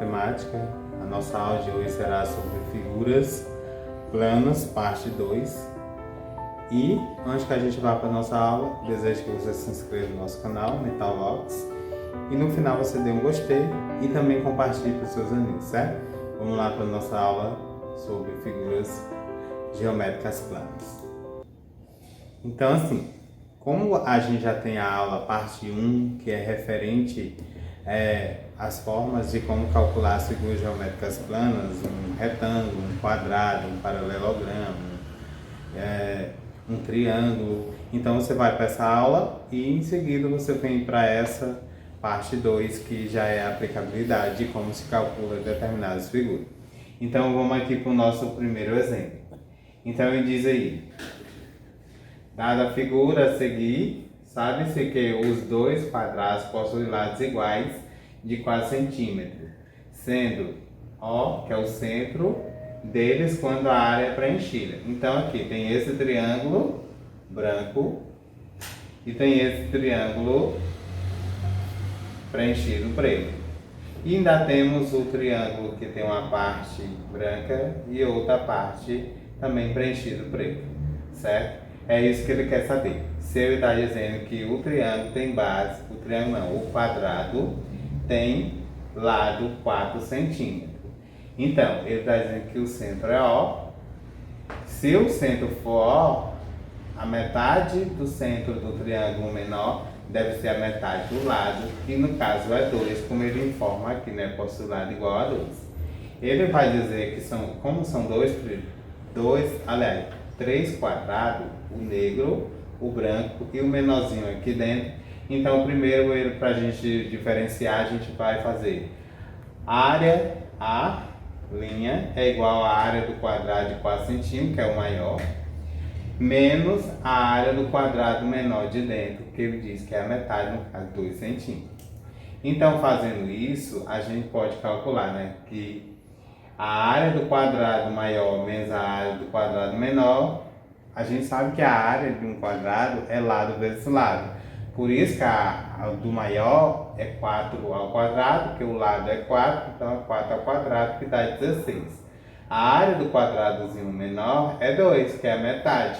matemática. A nossa aula de hoje será sobre figuras planas, parte 2. E antes que a gente vá para a nossa aula, desejo que você se inscreva no nosso canal, Metalvox. E no final você dê um gostei e também compartilhe para os seus amigos, certo? Vamos lá para a nossa aula sobre figuras geométricas planas. Então, assim, como a gente já tem a aula parte 1, que é referente às formas de como calcular as figuras geométricas planas, um retângulo, um quadrado, um paralelogramo, um triângulo. Então você vai para essa aula e em seguida você vem para essa parte 2, que já é a aplicabilidade de como se calcula determinadas figuras. Então vamos aqui para o nosso primeiro exemplo. Então ele diz aí: dada a figura a seguir, sabe-se que os dois quadrados possuem lados iguais de 4 centímetros, sendo O, que é o centro deles, quando a área é preenchida. Então aqui tem esse triângulo branco e tem esse triângulo preenchido preto. E ainda temos o triângulo que tem uma parte branca e outra parte também preenchido preto, certo? É isso que ele quer saber. Se ele está dizendo que o triângulo tem base, o triângulo não, o quadrado tem lado 4 centímetros. Então, ele está dizendo que o centro é O. Se o centro for O, a metade do centro do triângulo menor deve ser a metade do lado, que no caso é 2, como ele informa aqui, né? Possui lado igual a 2. Ele vai dizer que como são três quadrados, o negro, o branco e o menorzinho aqui dentro. Então, primeiro, para a gente diferenciar, a gente vai fazer área A', é igual à área do quadrado de 4 centímetros, que é o maior, menos a área do quadrado menor de dentro, que ele diz que é a metade, no caso, 2 centímetros. Então, fazendo isso, a gente pode calcular, né, que a área do quadrado maior menos a área do quadrado menor, a gente sabe que a área de um quadrado é lado vezes lado. Por isso que a do maior é 4 ao quadrado, porque o lado é 4, então é 4 ao quadrado, que dá 16. A área do quadradozinho menor é 2, que é a metade.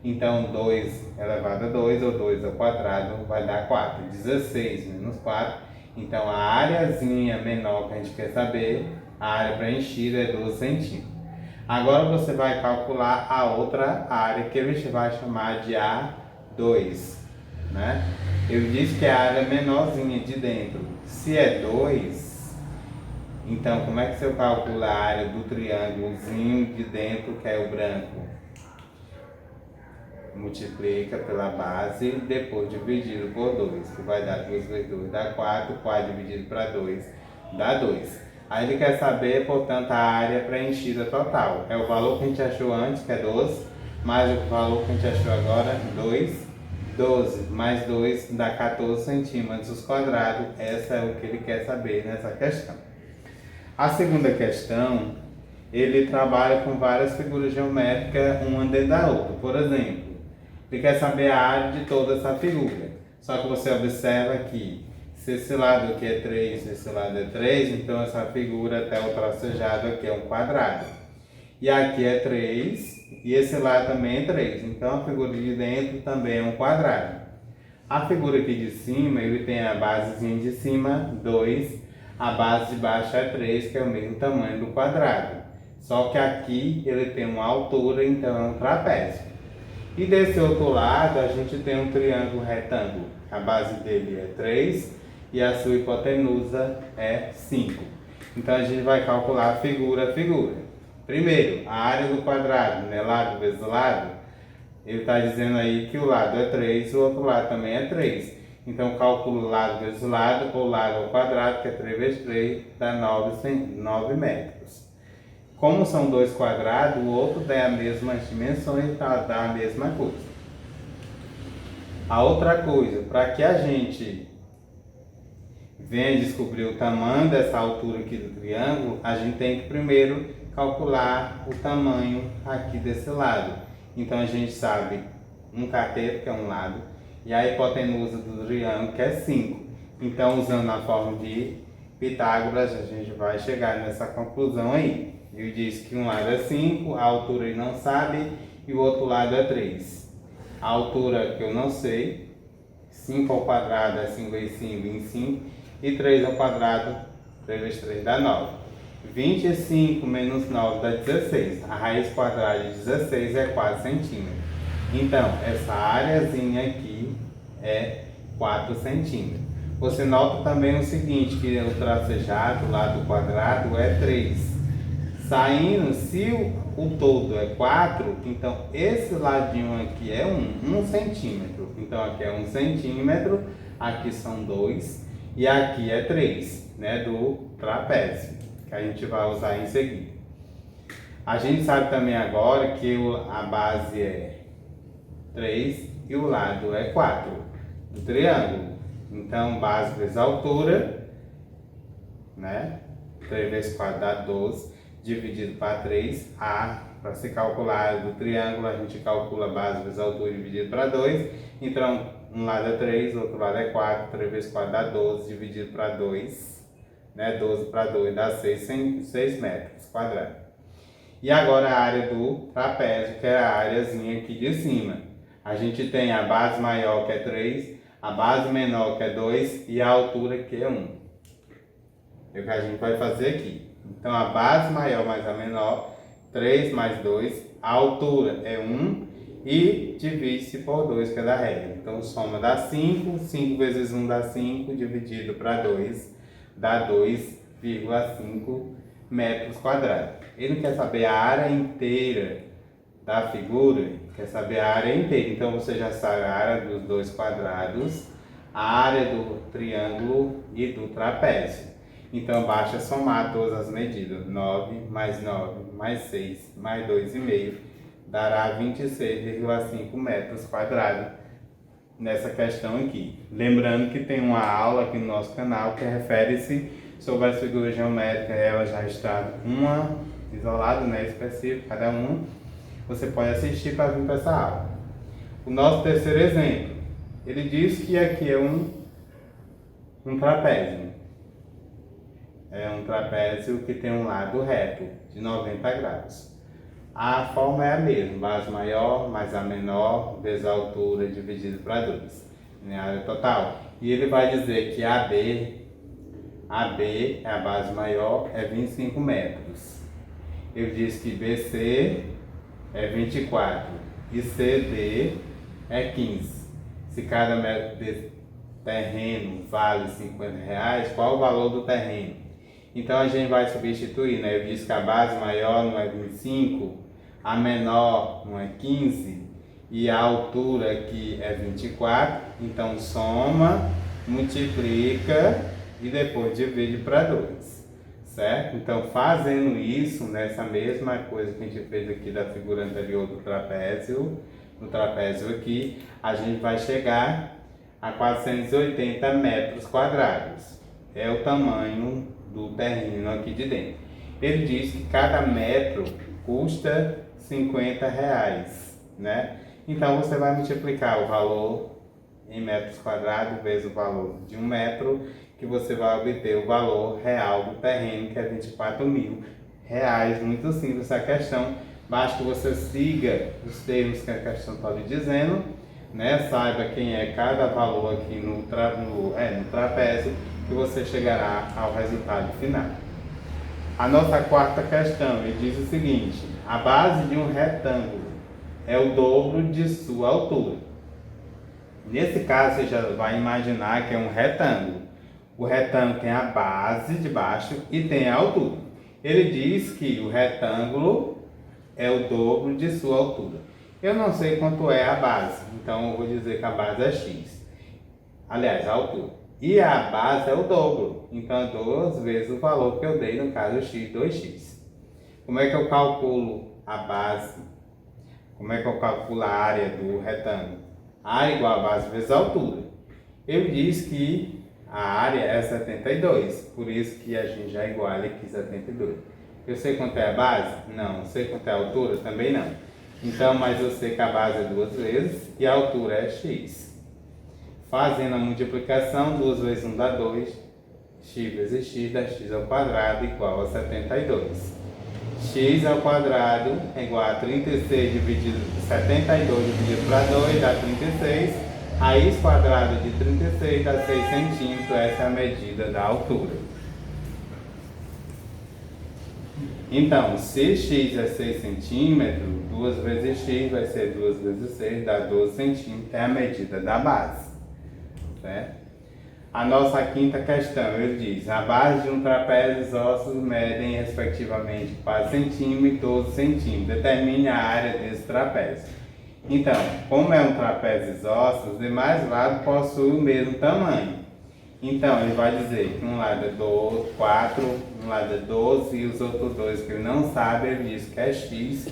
Então 2 elevado a 2, ou 2 ao quadrado, vai dar 4. 16 menos 4. Então a áreazinha menor que a gente quer saber, a área preenchida é 12 centímetros. Agora você vai calcular a outra área, que ele vai chamar de A2, né? Ele diz que é a área menorzinha de dentro. Se é 2, então como é que você calcula a área do triângulozinho de dentro, que é o branco? Multiplica pela base, depois dividido por 2, que vai dar 2 vezes 2 dá 4, 4 dividido para 2 dá 2. Aí ele quer saber, portanto, a área preenchida total. É o valor que a gente achou antes, que é 12, mais o valor que a gente achou agora, 2. 12 mais 2 dá 14 centímetros quadrados. Essa é o que ele quer saber nessa questão. A segunda questão, ele trabalha com várias figuras geométricas, uma dentro da outra. Por exemplo, ele quer saber a área de toda essa figura. Só que você observa que se esse lado aqui é 3, se esse lado é 3, então essa figura até o tracejado aqui é um quadrado. E aqui é 3, e esse lado também é 3. Então a figura de dentro também é um quadrado. A figura aqui de cima, ele tem a basezinha de cima, 2. A base de baixo é 3, que é o mesmo tamanho do quadrado. Só que aqui ele tem uma altura, então é um trapézio. E desse outro lado, a gente tem um triângulo retângulo. A base dele é 3 e a sua hipotenusa é 5. Então a gente vai calcular figura a figura. Primeiro, a área do quadrado, né? Lado vezes lado. Ele está dizendo aí que o lado é 3, o outro lado também é 3. Então, calculo lado vezes lado, ou lado ao quadrado, que é 3 vezes 3, dá 9 metros. Como são dois quadrados, o outro dá a mesma dimensão e dá a mesma coisa. A outra coisa, para que a gente venha descobrir o tamanho dessa altura aqui do triângulo, a gente tem que primeiro calcular o tamanho aqui desse lado. Então a gente sabe um cateto, que é um lado, e a hipotenusa do triângulo, que é 5. Então, usando a forma de Pitágoras, a gente vai chegar nessa conclusão aí. Ele diz que um lado é 5, a altura ele não sabe, e o outro lado é 3. A altura que eu não sei, 5 ao quadrado é 5 vezes 5, 25, e 3 ao quadrado, 3 vezes 3 dá 9. 25 menos 9 dá 16. A raiz quadrada de 16 é 4 centímetros. Então, essa áreazinha aqui é 4 centímetros. Você nota também o seguinte, que o tracejado do lado quadrado é 3. Saindo, se o todo é 4, então esse ladinho aqui é 1 centímetro. Então aqui é 1 centímetro, aqui são 2 e aqui é 3, né, do trapézio, que a gente vai usar em seguida. A gente sabe também agora que a base é 3 e o lado é 4 do triângulo. Então, base vezes altura, né? 3 vezes 4 dá 12, dividido para 3. Para se calcular do triângulo, a gente calcula base vezes altura dividido para 2. Então, um lado é 3, outro lado é 4. 3 vezes 4 dá 12, dividido para 2. Né? 12 para 2 dá 6 metros quadrados. E agora a área do trapézio, que é a áreazinha aqui de cima. A gente tem a base maior, que é 3, a base menor, que é 2, e a altura, que é 1. É o que a gente vai fazer aqui. Então, a base maior mais a menor, 3 mais 2, a altura é 1 e divide-se por 2, que é da regra. Então, soma dá 5, 5 vezes 1 dá 5, dividido para 2, dá 2,5 metros quadrados. Ele quer saber a área inteira da figura, quer saber a área inteira. Então, você já sabe a área dos dois quadrados, a área do triângulo e do trapézio. Então, basta somar todas as medidas. 9 mais 9 mais 6 mais 2,5 dará 26,5 metros quadrados nessa questão aqui. Lembrando que tem uma aula aqui no nosso canal que refere-se sobre as figuras geométricas. Ela já está uma isolada, né, específica, cada uma. Você pode assistir para vir para essa aula. O nosso terceiro exemplo, ele diz que aqui é um trapézio. É um trapézio que tem um lado reto de 90 graus. A forma é a mesma, base maior mais a menor vezes a altura dividido para 2, né, a área total. E ele vai dizer que AB é a base maior, é 25 metros. Ele diz que BC é 24 e CD é 15. Se cada metro de terreno vale R$50, qual o valor do terreno? Então a gente vai substituir, né? Eu disse que a base maior não é 25, a menor não é 15 e a altura aqui é 24. Então soma, multiplica e depois divide para 2. Certo? Então, fazendo isso, nessa mesma coisa que a gente fez aqui da figura anterior do trapézio, no trapézio aqui, a gente vai chegar a 480 metros quadrados. É o tamanho do terreno aqui de dentro. Ele diz que cada metro custa R$50, né? Então, você vai multiplicar o valor em metros quadrados vezes o valor de 1 metro, que você vai obter o valor real do terreno, que é R$24.000. Muito simples essa questão. Basta que você siga os termos que a questão está lhe dizendo, né? Saiba quem é cada valor aqui no trapézio, que você chegará ao resultado final. A nossa quarta questão, ele diz o seguinte: a base de um retângulo é o dobro de sua altura. Nesse caso, você já vai imaginar que é um retângulo. O retângulo tem a base de baixo e tem a altura. Ele diz que o retângulo é o dobro de sua altura. Eu não sei quanto é a base, então eu vou dizer que a base é x. Aliás, a altura. E a base é o dobro, então é 2 vezes o valor que eu dei, no caso x, 2x. Como é que eu calculo a base? Como é que eu calculo a área do retângulo? A igual a base vezes a altura. Ele diz que a área é 72, por isso que a gente já iguala aqui 72. Eu sei quanto é a base? Não. Sei quanto é a altura? Também não. Então, mas eu sei que a base é 2 vezes e a altura é x. Fazendo a multiplicação, 2 vezes 1 dá 2, x vezes x dá x ao quadrado igual a 72. X ao quadrado é igual a 36 dividido 72 dividido para 2 dá 36. Raiz quadrada de 36 dá 6 centímetros. Essa é a medida da altura. Então, se x é 6 centímetros, 2 vezes x vai ser 2 vezes 6, dá 12 centímetros. É a medida da base. Certo? A nossa quinta questão, ele diz: a base de um trapézio isósceles medem respectivamente 4 centímetros e 12 centímetros. Determine a área desse trapézio. Então, como é um trapézio isósceles, os demais lados possuem o mesmo tamanho. Então, ele vai dizer que um lado é 12, 4, um lado é 12 e os outros dois que ele não sabe, ele diz que é x.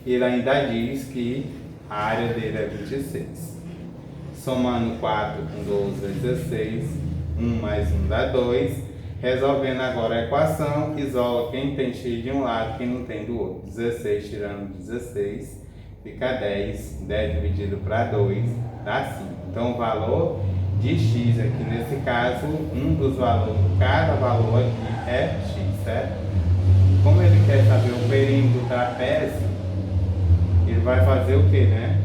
E ele ainda diz que a área dele é 26. Somando 4 com 12 é 16. 1 mais 1 dá 2. Resolvendo agora a equação, isola quem tem x de um lado e quem não tem do outro. 16 tirando 16 fica 10. 10 dividido para 2 dá 5. Então o valor de x aqui nesse caso, um dos valores, cada valor aqui é x, certo? Como ele quer saber o perímetro do trapézio, ele vai fazer o que, né?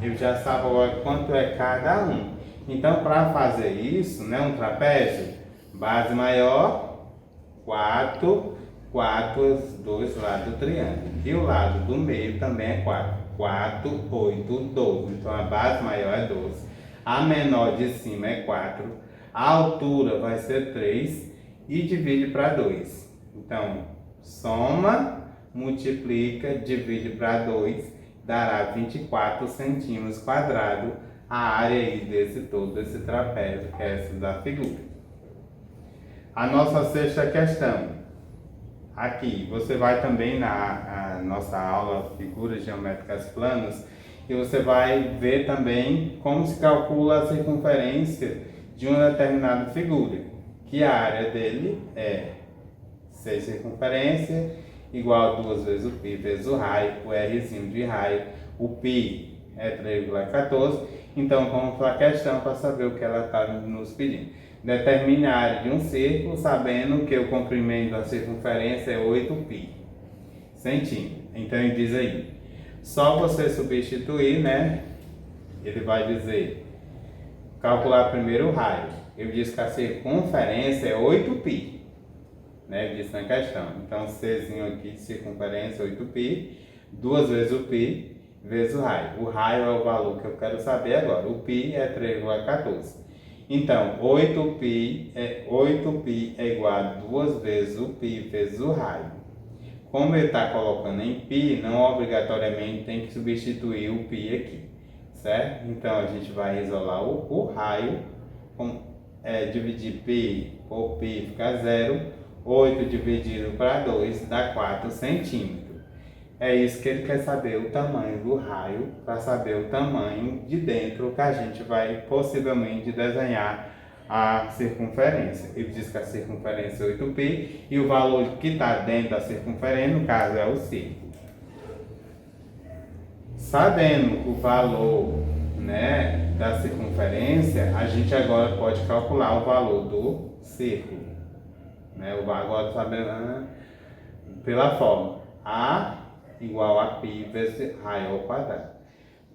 Ele já sabe agora quanto é cada um. Então, para fazer isso, né, um trapézio, base maior, 4, 4, os dois lados do triângulo. E o lado do meio também é 4. 4, 8, 12. Então, a base maior é 12. A menor de cima é 4. A altura vai ser 3 e divide para 2. Então, soma, multiplica, divide para 2, dará 24 centímetros quadrados. A área aí desse todo, desse trapézio, que é essa da figura. A nossa sexta questão. Aqui, você vai também na nossa aula Figuras Geométricas Planas e você vai ver também como se calcula a circunferência de uma determinada figura. Que a área dele é 6 circunferência igual a 2 vezes o π vezes o raio, o Rzinho de raio. O π é 3,14. Então, vamos para a questão para saber o que ela está nos pedindo. Determine a área de um círculo, sabendo que o comprimento da circunferência é 8π centímetros. Então, ele diz aí, só você substituir, né? Ele vai dizer, calcular primeiro o raio. Ele diz que a circunferência é 8π, né? Ele disse na questão. Então, Czinho aqui de circunferência 8π, 2 vezes o π, vezes o raio. O raio é o valor que eu quero saber agora. O π é 3,14. Então, 8π é igual a 2 vezes o π vezes o raio. Como ele está colocando em π, não obrigatoriamente tem que substituir o π aqui, certo? Então, a gente vai isolar o raio, dividir π por π fica 0. 8 dividido para 2 dá 4 centímetros. É isso que ele quer saber, o tamanho do raio, para saber o tamanho de dentro que a gente vai possivelmente desenhar a circunferência. Ele diz que a circunferência é 8π e o valor que está dentro da circunferência, no caso, é o círculo. Sabendo o valor, né, da circunferência, a gente agora pode calcular o valor do círculo. Né? Agora sabendo pela fórmula A igual a π vezes raio ao quadrado.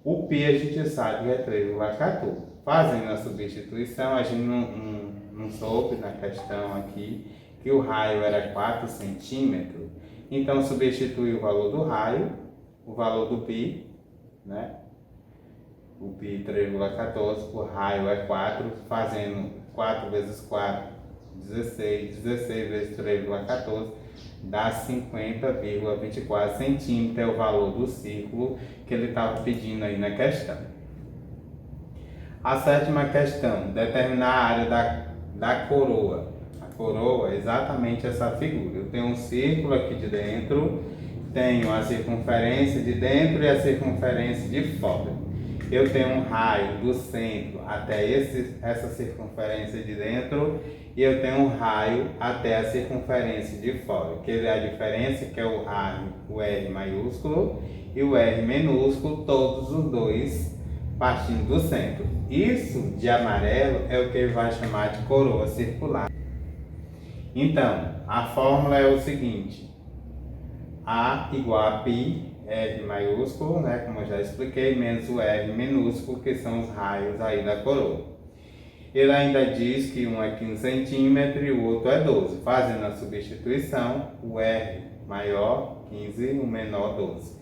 O π a gente sabe que é 3,14. Fazendo a substituição, a gente não soube na questão aqui que o raio era 4 centímetros. Então, substitui o valor do raio, o valor do π, né? O π 3,14, o raio é 4, fazendo 4 vezes 4, 16, 16 vezes 3,14, dá 50,24 centímetros, é o valor do círculo que ele estava pedindo aí na questão. A sétima questão, determinar a área da coroa. A coroa é exatamente essa figura. Eu tenho um círculo aqui de dentro, tenho a circunferência de dentro e a circunferência de fora. Eu tenho um raio do centro até essa circunferência de dentro e eu tenho um raio até a circunferência de fora. Que é a diferença que é o raio, o R maiúsculo e o R minúsculo, todos os dois partindo do centro. Isso de amarelo é o que ele vai chamar de coroa circular. Então, a fórmula é o seguinte: A igual a π, R maiúsculo, né, como eu já expliquei, menos o R minúsculo, que são os raios aí da coroa. Ele ainda diz que um é 15 centímetros e o outro é 12. Fazendo a substituição, o R maior, 15, o menor, 12.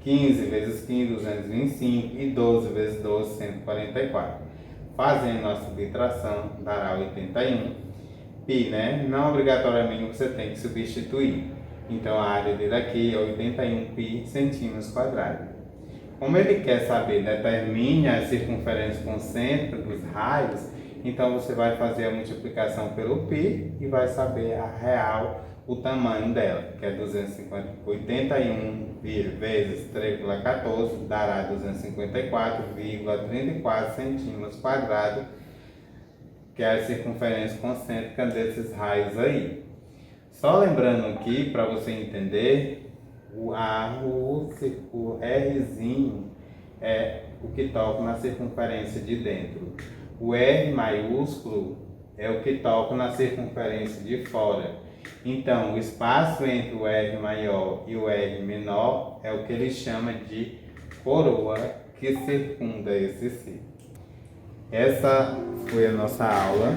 15 vezes 15, 225, e 12 vezes 12, 144. Fazendo a subtração, dará 81. Π, né? Não obrigatoriamente você tem que substituir. Então, a área dele aqui é 81 π centímetros quadrados. Como ele quer saber, determine a circunferência concêntrica dos raios, então você vai fazer a multiplicação pelo π e vai saber a real, o tamanho dela, que é 281 vezes 3,14, dará 254,34 centímetros quadrados, que é a circunferência concêntrica desses raios aí. Só lembrando aqui, para você entender, o Rzinho é o que toca na circunferência de dentro. O R maiúsculo é o que toca na circunferência de fora. Então, o espaço entre o R maior e o R menor é o que ele chama de coroa que circunda esse círculo. Essa foi a nossa aula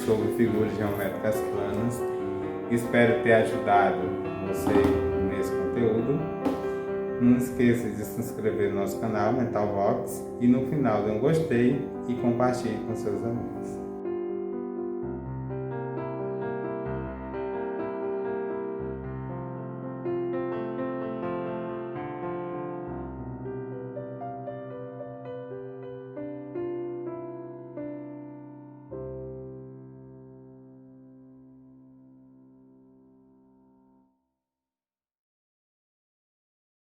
sobre figuras geométricas planas. Espero ter ajudado você nesse conteúdo. Não esqueça de se inscrever no nosso canal Mental Vox e no final dê um gostei e compartilhe com seus amigos.